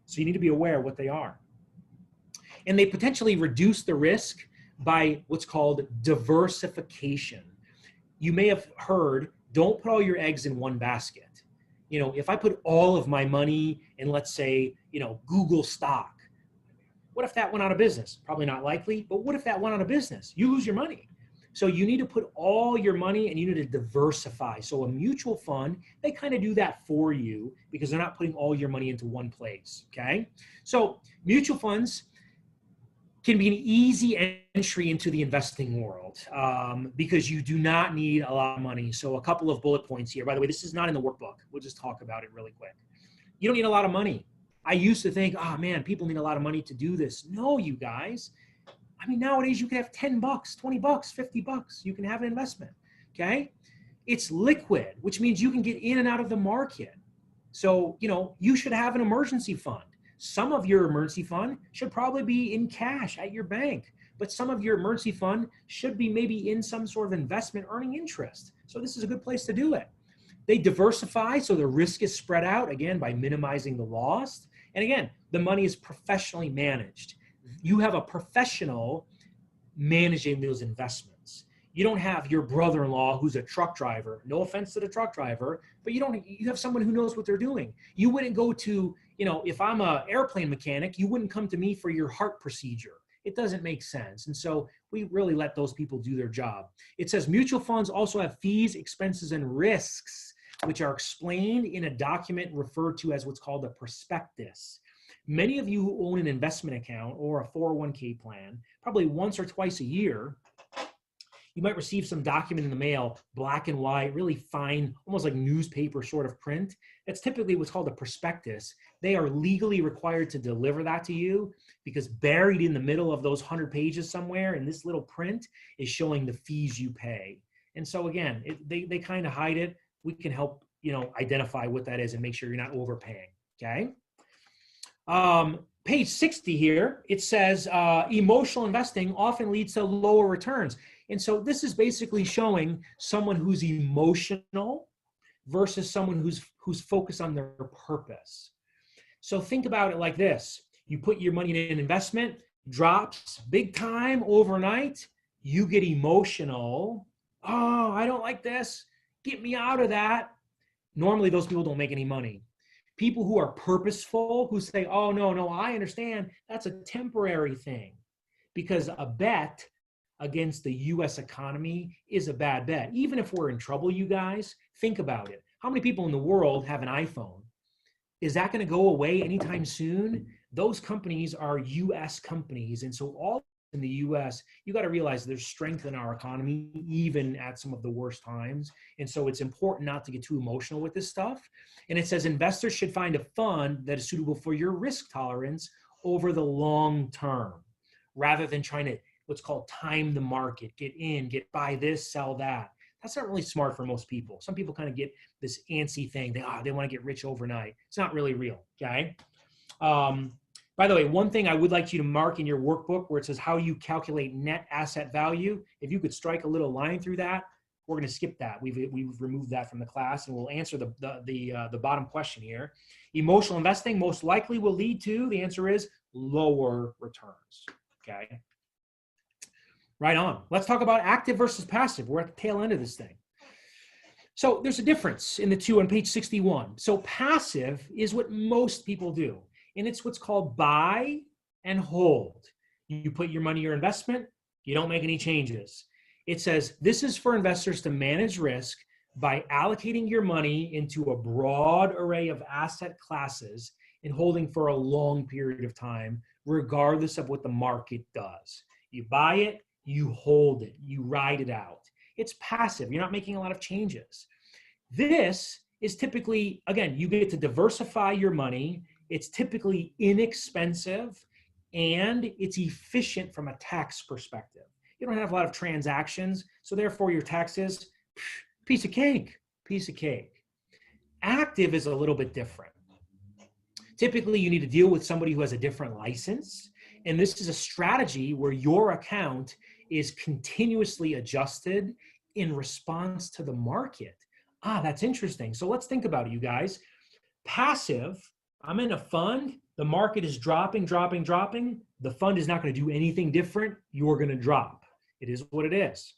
so you need to be aware of what they are. And they potentially reduce the risk by what's called diversification. You may have heard, don't put all your eggs in one basket. If I put all of my money in, let's say, Google stock, what if that went out of business? Probably not likely, but what if that went out of business? You lose your money. So you need to put all your money and you need to diversify. So a mutual fund, they kind of do that for you because they're not putting all your money into one place, okay? So mutual funds can be an easy entry into the investing world because you do not need a lot of money. So a couple of bullet points here. By the way, this is not in the workbook. We'll just talk about it really quick. You don't need a lot of money. I used to think, oh man, people need a lot of money to do this. No, you guys. I mean, nowadays you can have 10 bucks, 20 bucks, 50 bucks. You can have an investment, okay? It's liquid, which means you can get in and out of the market. So, you should have an emergency fund. Some of your emergency fund should probably be in cash at your bank, but some of your emergency fund should be maybe in some sort of investment earning interest. So this is a good place to do it. They diversify, so the risk is spread out, again, by minimizing the loss. And again, the money is professionally managed. You have a professional managing those investments. You don't have your brother-in-law who's a truck driver. No offense to the truck driver, but you have someone who knows what they're doing. You wouldn't go to, if I'm an airplane mechanic, you wouldn't come to me for your heart procedure. It doesn't make sense. And so we really let those people do their job. It says mutual funds also have fees, expenses, and risks. which are explained in a document referred to as what's called a prospectus. Many of you who own an investment account or a 401k plan, probably once or twice a year, you might receive some document in the mail, black and white, really fine, almost like newspaper sort of print. That's typically what's called a prospectus. They are legally required to deliver that to you because buried in the middle of those 100 pages somewhere in this little print is showing the fees you pay. And so again, they kind of hide it. We can help, identify what that is and make sure you're not overpaying, okay? Page 60 here, it says emotional investing often leads to lower returns. And so this is basically showing someone who's emotional versus someone who's focused on their purpose. So think about it like this. You put your money in an investment, drops big time overnight, you get emotional. Oh, I don't like this. Get me out of that. Normally those people don't make any money. People who are purposeful, who say, oh, no, I understand. That's a temporary thing. Because a bet against the US economy is a bad bet. Even if we're in trouble, you guys, think about it. How many people in the world have an iPhone? Is that going to go away anytime soon? Those companies are US companies. And so all in the US, you got to realize there's strength in our economy, even at some of the worst times. And so it's important not to get too emotional with this stuff. And it says investors should find a fund that is suitable for your risk tolerance over the long term, rather than trying to what's called time the market, get in, buy this, sell that. That's not really smart for most people. Some people kind of get this antsy thing. They want to get rich overnight. It's not really real, okay? By the way, one thing I would like you to mark in your workbook where it says how you calculate net asset value, if you could strike a little line through that, we're going to skip that. We've removed that from the class, and we'll answer the bottom question here. Emotional investing most likely will lead to, the answer is lower returns, okay? Right on. Let's talk about active versus passive. We're at the tail end of this thing. So there's a difference in the two on page 61. So passive is what most people do, and it's what's called buy and hold. You put your money in your investment, you don't make any changes. It says this is for investors to manage risk by allocating your money into a broad array of asset classes and holding for a long period of time, regardless of what the market does. You buy it, you hold it, you ride it out. It's passive. You're not making a lot of changes. This is typically, again, you get to diversify your money. It's typically inexpensive and it's efficient from a tax perspective. You don't have a lot of transactions, so therefore your taxes, piece of cake. Active is a little bit different. Typically, you need to deal with somebody who has a different license, and this is a strategy where your account is continuously adjusted in response to the market. That's interesting. So let's think about it, you guys. Passive, I'm in a fund, the market is dropping. The fund is not going to do anything different. You're going to drop. It is what it is.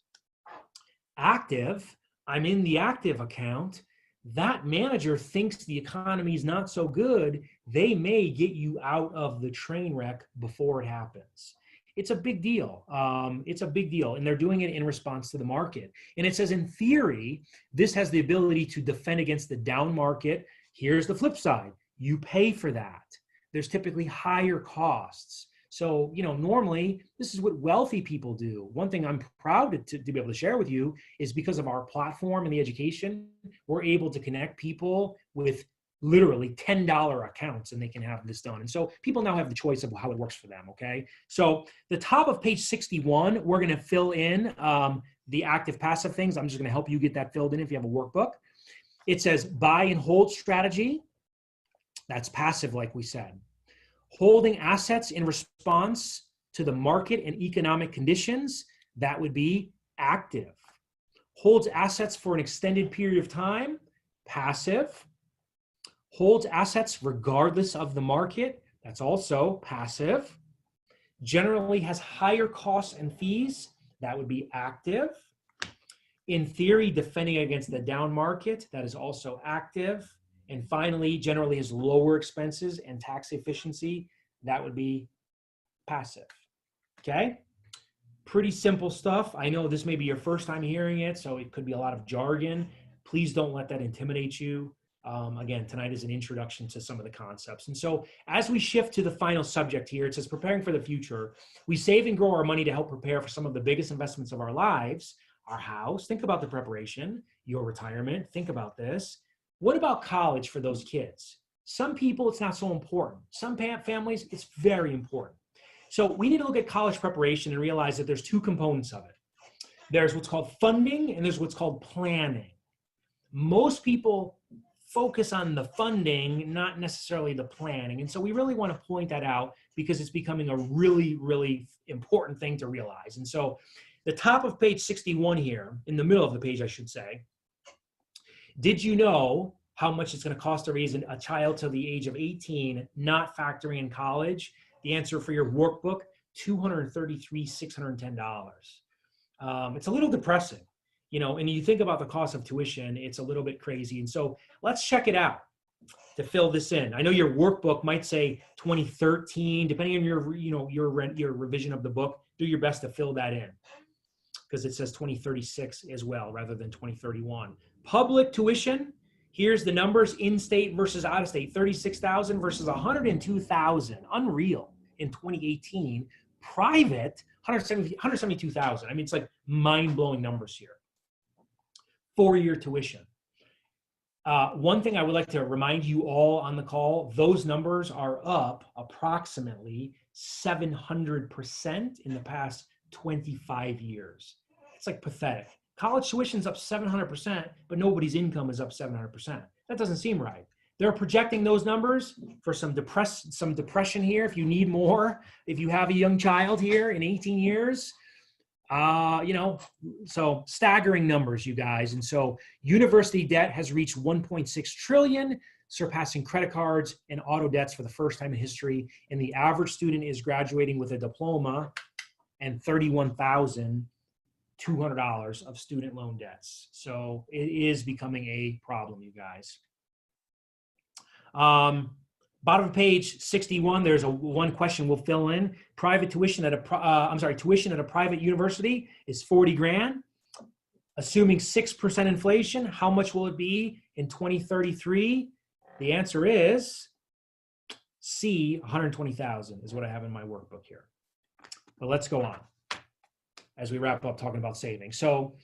Active, I'm in the active account. That manager thinks the economy is not so good. They may get you out of the train wreck before it happens. It's a big deal. And they're doing it in response to the market. And it says, in theory, this has the ability to defend against the down market. Here's the flip side. You pay for that. There's typically higher costs. So, normally this is what wealthy people do. One thing I'm proud to be able to share with you is because of our platform and the education, we're able to connect people with literally $10 accounts and they can have this done. And so people now have the choice of how it works for them, okay? So the top of page 61, we're gonna fill in the active passive things. I'm just gonna help you get that filled in if you have a workbook. It says buy and hold strategy. That's passive, like we said. Holding assets in response to the market and economic conditions, that would be active. Holds assets for an extended period of time, passive. Holds assets regardless of the market, that's also passive. Generally has higher costs and fees, that would be active. In theory, defending against the down market, that is also active. And finally, generally has lower expenses and tax efficiency, that would be passive, okay? Pretty simple stuff. I know this may be your first time hearing it, so it could be a lot of jargon. Please don't let that intimidate you. Again, tonight is an introduction to some of the concepts. And so as we shift to the final subject here, it says preparing for the future. We save and grow our money to help prepare for some of the biggest investments of our lives. Our house, think about the preparation, your retirement, think about this. What about college for those kids? Some people, it's not so important. Some families, it's very important. So we need to look at college preparation and realize that there's two components of it. There's what's called funding and there's what's called planning. Most people focus on the funding, not necessarily the planning. And so we really want to point that out because it's becoming a really, really important thing to realize. And so the top of page 61 here, in the middle of the page, I should say, did you know how much it's going to cost to raise a child till the age of 18, not factoring in college? The answer for your workbook, $233,610. It's a little depressing, you know, and you think about the cost of tuition, it's a little bit crazy. And so let's check it out to fill this in. I know your workbook might say 2013, depending on your revision of the book, do your best to fill that in, because it says 2036 as well, rather than 2031. Public tuition, here's the numbers, in-state versus out-of-state, 36,000 versus 102,000, unreal in 2018. Private, 172,000. I mean, it's like mind-blowing numbers here. 4-year tuition. One thing I would like to remind you all on the call, those numbers are up approximately 700% in the past 25 years. It's like pathetic. College tuition's up 700%, but nobody's income is up 700%. That doesn't seem right. They're projecting those numbers for some depression here. If you need more, if you have a young child here in 18 years, so staggering numbers, you guys. And so university debt has reached 1.6 trillion, surpassing credit cards and auto debts for the first time in history. And the average student is graduating with a diploma and $31,200 of student loan debts. So it is becoming a problem, you guys. Bottom of page 61, there's one question we'll fill in. Tuition at a private university is 40 grand. Assuming 6% inflation, how much will it be in 2033? The answer is C, 120,000 is what I have in my workbook here. But let's go on as we wrap up talking about saving. So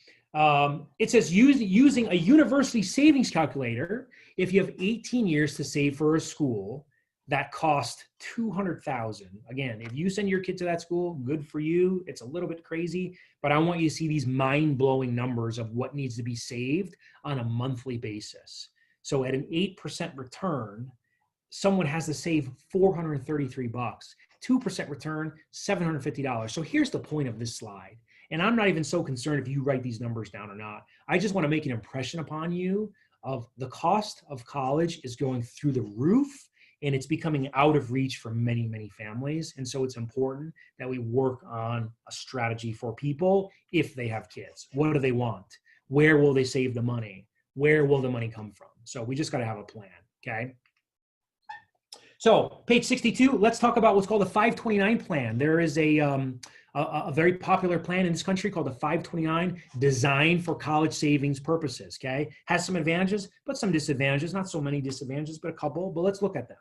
it says using a university savings calculator, if you have 18 years to save for a school, that cost $200,000. Again, if you send your kid to that school, good for you. It's a little bit crazy, but I want you to see these mind-blowing numbers of what needs to be saved on a monthly basis. So at an 8% return, someone has to save $433. 2% return, $750. So here's the point of this slide. And I'm not even so concerned if you write these numbers down or not. I just want to make an impression upon you of the cost of college is going through the roof, and it's becoming out of reach for many, many families. And so it's important that we work on a strategy for people if they have kids. What do they want? Where will they save the money? Where will the money come from? So we just got to have a plan, okay? So page 62, let's talk about what's called a 529 plan. There is a very popular plan in this country called the 529, designed for college savings purposes, okay? Has some advantages, but some disadvantages. Not so many disadvantages, but a couple, but let's look at them.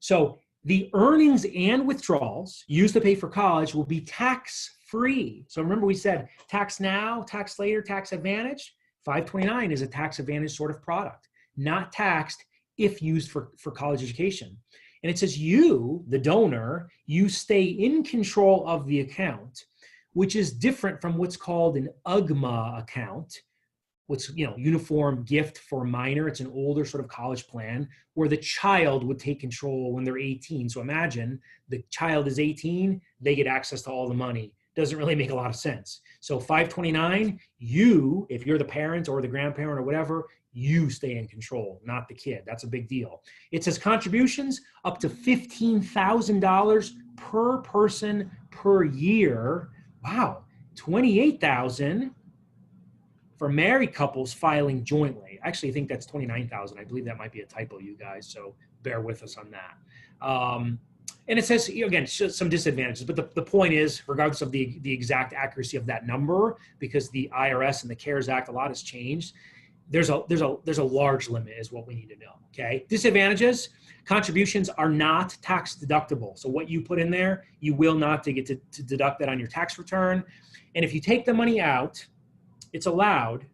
So the earnings and withdrawals used to pay for college will be tax-free. So remember we said tax now, tax later, tax advantage. 529 is a tax advantage sort of product, not taxed if used for college education. And it says you, the donor, you stay in control of the account, which is different from what's called an UGMA account, which, uniform gift for a minor. It's an older sort of college plan where the child would take control when they're 18. So imagine the child is 18, they get access to all the money. Doesn't really make a lot of sense. So 529, you, if you're the parent or the grandparent or whatever, you stay in control, not the kid. That's a big deal. It says contributions up to $15,000 per person per year. Wow, $28,000 for married couples filing jointly. Actually, I think that's $29,000. I believe that might be a typo, you guys, so bear with us on that. And it says, again, some disadvantages, but the point is, regardless of the exact accuracy of that number, because the IRS and the CARES Act, a lot has changed, there's a large limit is what we need to know. Okay. Disadvantages: contributions are not tax deductible. So what you put in there, you will not get to deduct that on your tax return. And if you take the money out, it's allowed,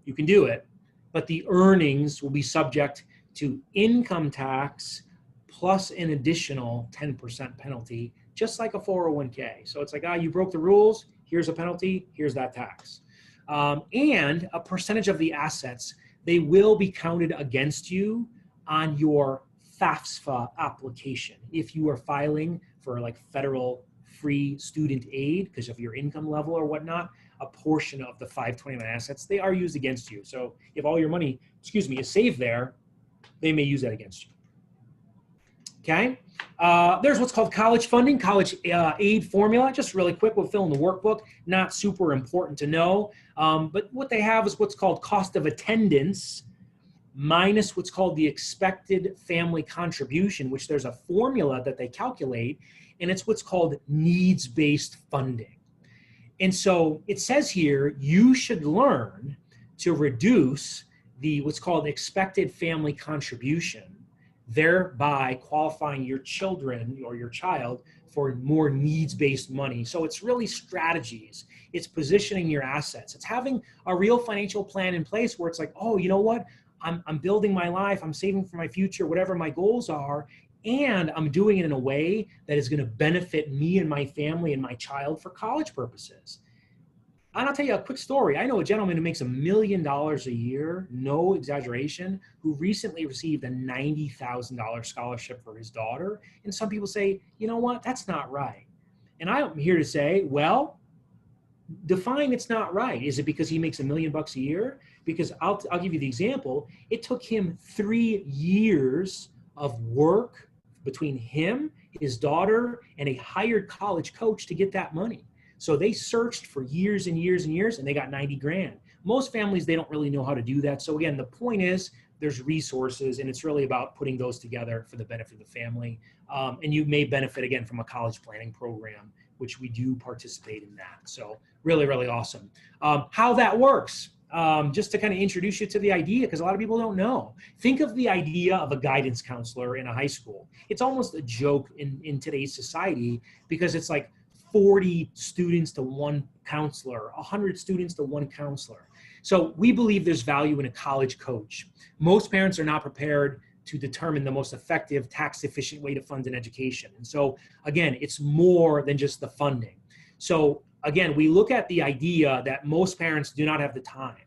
you can do it, but the earnings will be subject to income tax plus an additional 10% penalty, just like a 401k. So it's like, you broke the rules, here's a penalty, here's that tax. And a percentage of the assets, they will be counted against you on your FAFSA application. If you are filing for like federal free student aid because of your income level or whatnot, a portion of the 529 assets, they are used against you. So if all your money, is saved there, they may use that against you. Okay. There's what's called college funding, college aid formula. Just really quick, we'll fill in the workbook. Not super important to know. But what they have is what's called cost of attendance minus what's called the expected family contribution, which there's a formula that they calculate, and it's what's called needs-based funding. And so it says here, you should learn to reduce the what's called expected family contribution, thereby qualifying your children or your child for more needs-based money. So it's really strategies. It's positioning your assets. It's having a real financial plan in place where it's like, oh, you know what? I'm building my life. I'm saving for my future, whatever my goals are. And I'm doing it in a way that is going to benefit me and my family and my child for college purposes. And I'll tell you a quick story. I know a gentleman who makes $1 million a year, no exaggeration, who recently received a $90,000 scholarship for his daughter. And some people say, you know what, that's not right. And I'm here to say, well, define it's not right. Is it because he makes $1 million a year? Because I'll give you the example. It took him 3 years of work between him, his daughter, and a hired college coach to get that money. So they searched for years and years and years, and they got 90 grand. Most families, they don't really know how to do that. So again, the point is there's resources, and it's really about putting those together for the benefit of the family. And you may benefit, again, from a college planning program, which we do participate in that. So really, really awesome. How that works, just to kind of introduce you to the idea, because a lot of people don't know. Think of the idea of a guidance counselor in a high school. It's almost a joke in today's society, because it's like 40 students to one counselor, 100 students to one counselor. So we believe there's value in a college coach. Most parents are not prepared to determine the most effective, tax-efficient way to fund an education. And so, again, it's more than just the funding. So, again, we look at the idea that most parents do not have the time.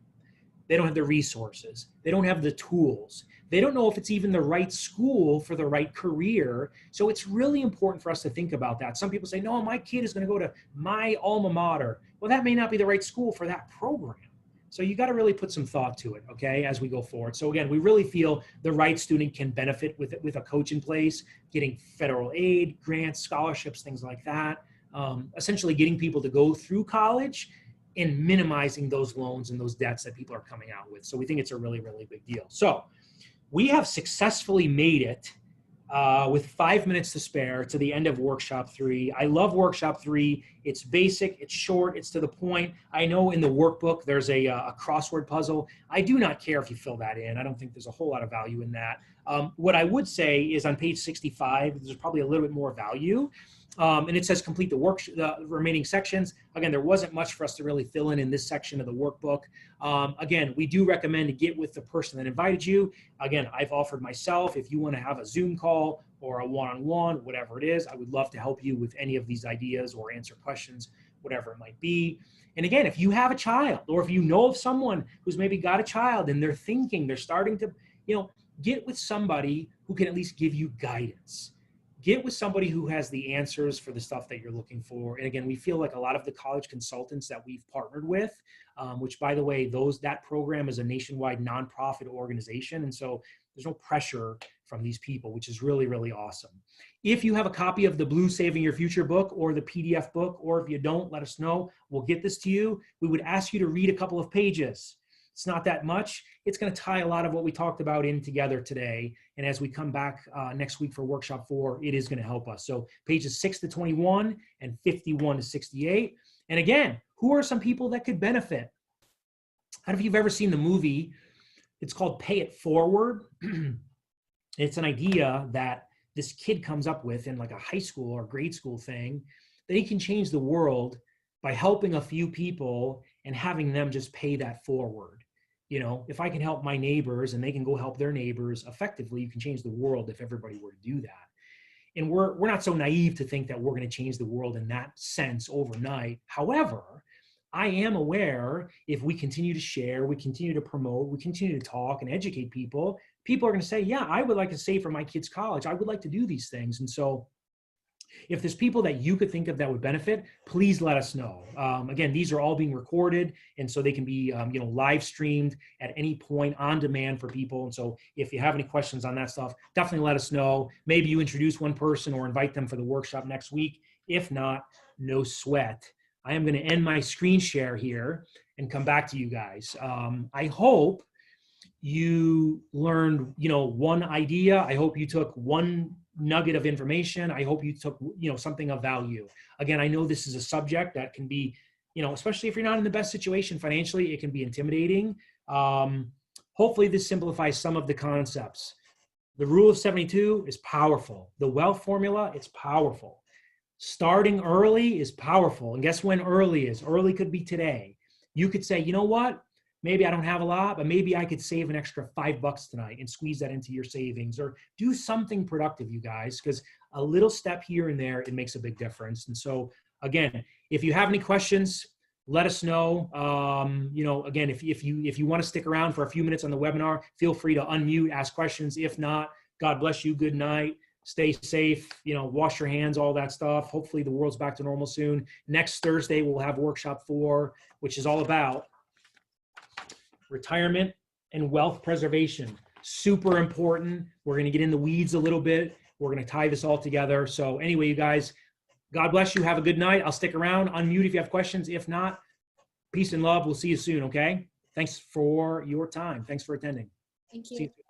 They don't have the resources. They don't have the tools. They don't know if it's even the right school for the right career. So it's really important for us to think about that. Some people say, no, my kid is going to go to my alma mater. Well, that may not be the right school for that program. So you got to really put some thought to it, okay, as we go forward. So again, we really feel the right student can benefit with a coach in place, getting federal aid, grants, scholarships, things like that. Essentially getting people to go through college and minimizing those loans and those debts that people are coming out with. So we think it's a really, really big deal. So we have successfully made it with 5 minutes to spare to the end of workshop 3. I love workshop 3. It's basic, it's short, it's to the point. I know in the workbook there's a crossword puzzle. I do not care if you fill that in. I don't think there's a whole lot of value in that. What I would say is on page 65, there's probably a little bit more value. And it says complete the remaining sections. Again, there wasn't much for us to really fill in this section of the workbook. Again, we do recommend to get with the person that invited you. Again, I've offered myself, if you want to have a Zoom call or a one-on-one, whatever it is, I would love to help you with any of these ideas or answer questions, whatever it might be. And again, if you have a child, or if you know of someone who's maybe got a child and they're starting to, get with somebody who can at least give you guidance. Get with somebody who has the answers for the stuff that you're looking for. And again, we feel like a lot of the college consultants that we've partnered with, which by the way, that program is a nationwide nonprofit organization. And so there's no pressure from these people, which is really, really awesome. If you have a copy of the Blue Saving Your Future book or the PDF book, or if you don't, let us know. We'll get this to you. We would ask you to read a couple of pages. It's not that much. It's going to tie a lot of what we talked about in together today. And as we come back next week for workshop 4, it is going to help us. So pages 6 to 21 and 51 to 68. And again, who are some people that could benefit? I don't know if you've ever seen the movie It's called Pay It Forward. It's an idea that this kid comes up with in like a high school or grade school thing, that he can change the world by helping a few people and having them just pay that forward. You know, if I can help my neighbors and they can go help their neighbors effectively, you can change the world if everybody were to do that. And we're not so naive to think that we're going to change the world in that sense overnight. However, I am aware if we continue to share, we continue to promote, we continue to talk and educate people, people are going to say, yeah, I would like to save for my kids' college. I would like to do these things. And so if there's people that you could think of that would benefit, please let us know. Again, these are all being recorded, and so they can be live streamed at any point on demand for people. And so if you have any questions on that stuff, definitely let us know. Maybe you introduce one person or invite them for the workshop next week. If not, no sweat. I am going to end my screen share here and come back to you guys. I hope you learned, one idea. I hope you took one nugget of information. I hope you took, something of value. Again, I know this is a subject that can be, especially if you're not in the best situation financially, it can be intimidating. Hopefully this simplifies some of the concepts. The rule of 72 is powerful. The wealth formula, it's powerful. Starting early is powerful. And guess when early is? Early could be today. You could say, you know what? Maybe I don't have a lot, but maybe I could save an extra $5 tonight and squeeze that into your savings, or do something productive, you guys, because a little step here and there, it makes a big difference. And so again, if you have any questions, let us know. Again, if you want to stick around for a few minutes on the webinar, feel free to unmute, ask questions. If not, God bless you. Good night. Stay safe, wash your hands, all that stuff. Hopefully the world's back to normal soon. Next Thursday, we'll have workshop 4, which is all about retirement and wealth preservation. Super important. We're going to get in the weeds a little bit. We're going to tie this all together. So anyway, you guys, God bless you. Have a good night. I'll stick around. Unmute if you have questions. If not, peace and love. We'll see you soon, okay? Thanks for your time. Thanks for attending.
Thank you.
See you soon.